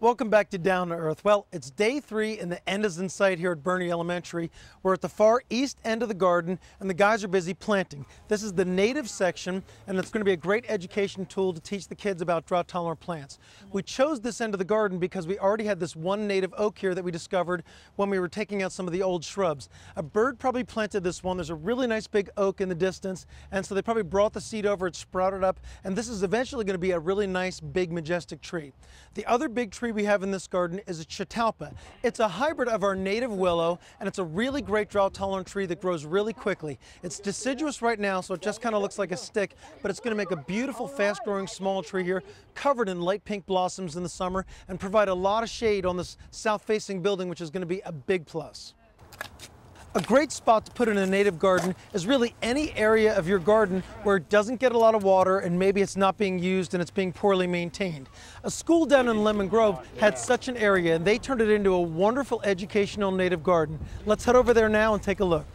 Welcome back to Down to Earth. Well, it's day 3 and the end is in sight here at Birney Elementary. We're at the far east end of the garden and the guys are busy planting. This is the native section and it's going to be a great education tool to teach the kids about drought-tolerant plants. We chose this end of the garden because we already had this one native oak here that we discovered when we were taking out some of the old shrubs. A bird probably planted this one. There's a really nice big oak in the distance, and so they probably brought the seed over, it sprouted up, and this is eventually going to be a really nice, big, majestic tree. The other big tree we have in this garden is a catalpa. It's a hybrid of our native willow, and it's a really great drought-tolerant tree that grows really quickly. It's deciduous right now, so it just kind of looks like a stick, but it's going to make a beautiful, fast-growing small tree here, covered in light pink blossoms in the summer, and provide a lot of shade on this south-facing building, which is going to be a big plus. A great spot to put in a native garden is really any area of your garden where it doesn't get a lot of water and maybe it's not being used and it's being poorly maintained. A school down in Lemon Grove had such an area and they turned it into a wonderful educational native garden. Let's head over there now and take a look.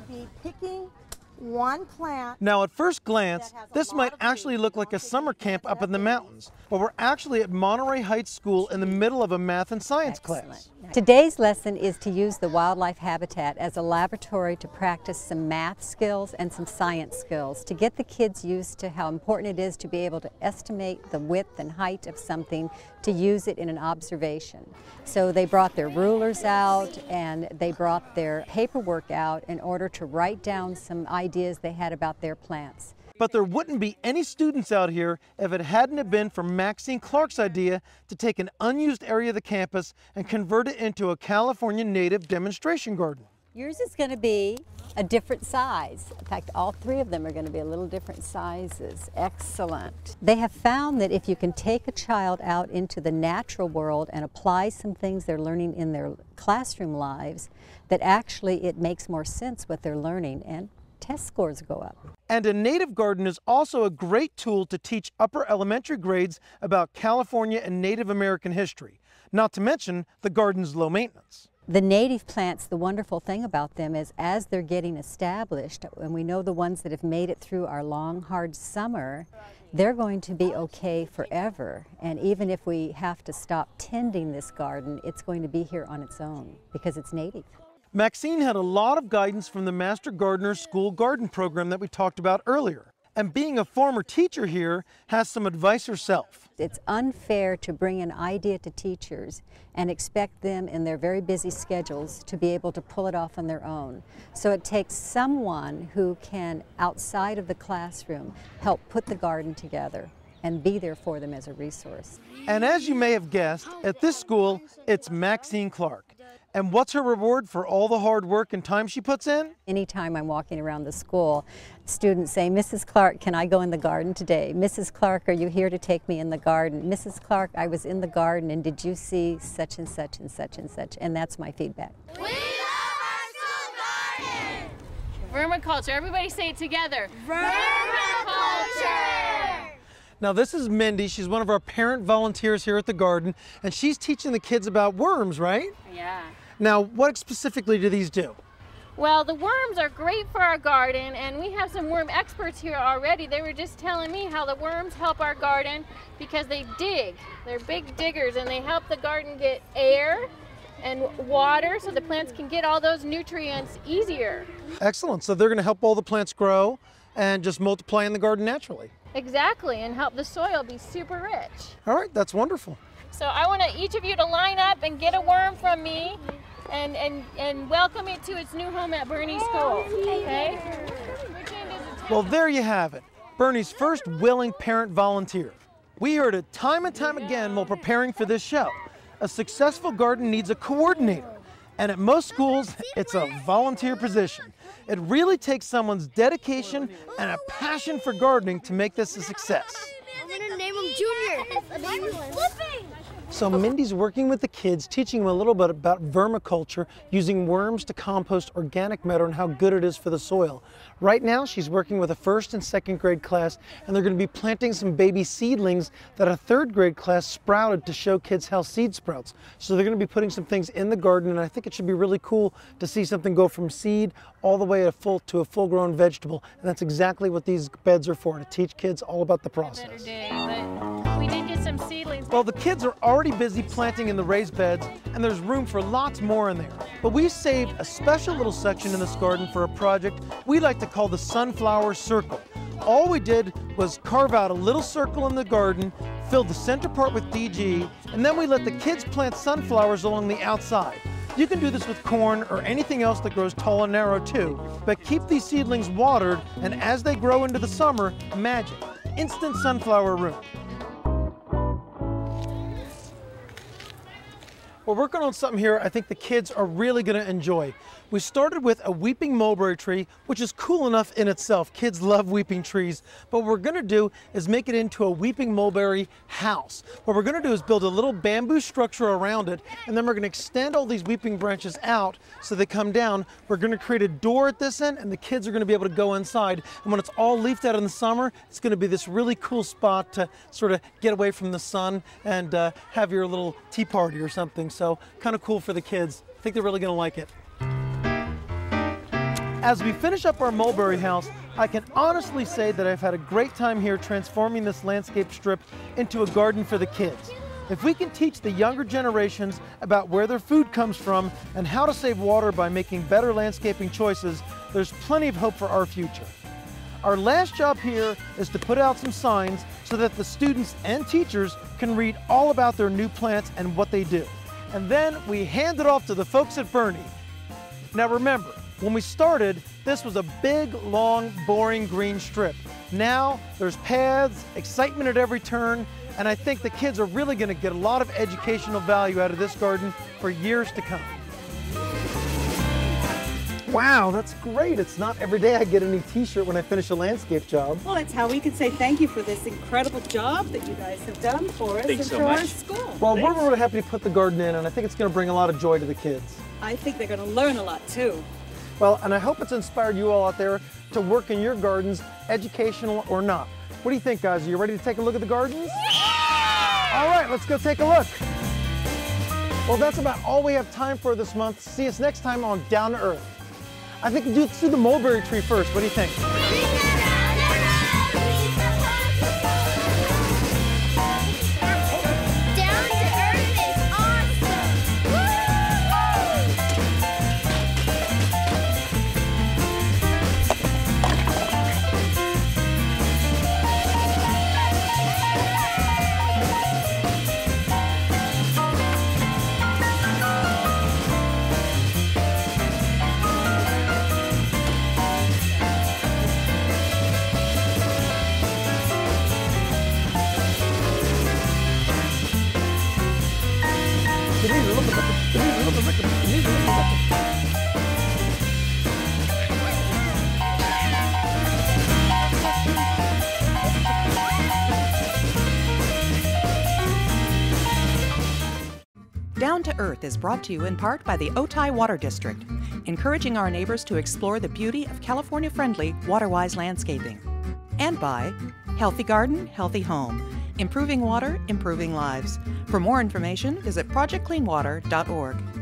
Be picking one plant. Now at first glance, this might actually look like a summer camp up in the mountains, but we're actually at Monterey Heights School in the middle of a math and science class. Today's lesson is to use the wildlife habitat as a laboratory to practice some math skills and some science skills to get the kids used to how important it is to be able to estimate the width and height of something to use it in an observation. So they brought their rulers out and they brought their paperwork out in order to write down some ideas they had about their plants. But there wouldn't be any students out here if it hadn't have been for Maxine Clark's idea to take an unused area of the campus and convert it into a California native demonstration garden. Yours is going to be a different size. In fact, all 3 of them are going to be a little different sizes. Excellent. They have found that if you can take a child out into the natural world and apply some things they're learning in their classroom lives, that actually it makes more sense what they're learning and test scores go up. And a native garden is also a great tool to teach upper elementary grades about California and Native American history, not to mention the garden's low maintenance. The native plants, the wonderful thing about them is as they're getting established, and we know the ones that have made it through our long, hard summer, they're going to be okay forever. And even if we have to stop tending this garden, it's going to be here on its own because it's native. Maxine had a lot of guidance from the Master Gardener's School Garden program that we talked about earlier. And being a former teacher here, has some advice herself. It's unfair to bring an idea to teachers and expect them in their very busy schedules to be able to pull it off on their own. So it takes someone who can, outside of the classroom, help put the garden together and be there for them as a resource. And as you may have guessed, at this school, it's Maxine Clark. And what's her reward for all the hard work and time she puts in? Anytime I'm walking around the school, students say, "Mrs. Clark, can I go in the garden today? Mrs. Clark, are you here to take me in the garden? Mrs. Clark, I was in the garden and did you see such and such and such and such?" And that's my feedback. We love our school garden! Vermiculture, everybody say it together. Vermiculture! Now this is Mindy, she's one of our parent volunteers here at the garden, and she's teaching the kids about worms, right? Yeah. Now what specifically do these do? Well, the worms are great for our garden, and we have some worm experts here already. They were just telling me how the worms help our garden because they dig. They're big diggers, and they help the garden get air and water so the plants can get all those nutrients easier. Excellent, so they're going to help all the plants grow and just multiply in the garden naturally. Exactly, and help the soil be super rich. All right, that's wonderful. So I want each of you to line up and get a worm from me and welcome it to its new home at Birney School, okay? Well, there you have it, Birney's first willing parent volunteer. We heard it time and time again while preparing for this show. A successful garden needs a coordinator, and at most schools, it's a volunteer position. It really takes someone's dedication and a passion for gardening to make this a success. I'm gonna name him Junior. I'm flipping. So Mindy's working with the kids, teaching them a little bit about vermiculture, using worms to compost organic matter and how good it is for the soil. Right now, she's working with a 1st and 2nd grade class, and they're going to be planting some baby seedlings that a 3rd grade class sprouted to show kids how seed sprouts. So they're going to be putting some things in the garden, and I think it should be really cool to see something go from seed all the way to a full-grown vegetable. And that's exactly what these beds are for, to teach kids all about the process. Better day, but we did get some seedlings. Well, the kids are already busy planting in the raised beds, and there's room for lots more in there. But we saved a special little section in this garden for a project we like to call the Sunflower Circle. All we did was carve out a little circle in the garden, filled the center part with DG, and then we let the kids plant sunflowers along the outside. You can do this with corn or anything else that grows tall and narrow too, but keep these seedlings watered, and as they grow into the summer, magic, instant sunflower room. We're working on something here I think the kids are really going to enjoy. We started with a weeping mulberry tree, which is cool enough in itself. Kids love weeping trees. But what we're going to do is make it into a weeping mulberry house. What we're going to do is build a little bamboo structure around it, and then we're going to extend all these weeping branches out so they come down. We're going to create a door at this end, and the kids are going to be able to go inside. And when it's all leafed out in the summer, it's going to be this really cool spot to sort of get away from the sun and have your little tea party or something. So kind of cool for the kids. I think they're really going to like it. As we finish up our mulberry house, I can honestly say that I've had a great time here transforming this landscape strip into a garden for the kids. If we can teach the younger generations about where their food comes from and how to save water by making better landscaping choices, there's plenty of hope for our future. Our last job here is to put out some signs so that the students and teachers can read all about their new plants and what they do. And then we hand it off to the folks at Birney. Now remember, when we started, this was a big, long, boring green strip. Now there's paths, excitement at every turn, and I think the kids are really going to get a lot of educational value out of this garden for years to come. Wow, that's great. It's not every day I get a new t-shirt when I finish a landscape job. Well, it's how we can say thank you for this incredible job that you guys have done for us and for our school. Well, we're really happy to put the garden in, and I think it's going to bring a lot of joy to the kids. I think they're going to learn a lot too. Well, and I hope it's inspired you all out there to work in your gardens, educational or not. What do you think, guys? Are you ready to take a look at the gardens? Yeah! All right, let's go take a look. Well, that's about all we have time for this month. See us next time on Down to Earth. I think let's do the mulberry tree first. What do you think? Down to Earth is brought to you in part by the Otay Water District, encouraging our neighbors to explore the beauty of California-friendly, water-wise landscaping. And by Healthy Garden, Healthy Home, improving water, improving lives. For more information, visit projectcleanwater.org.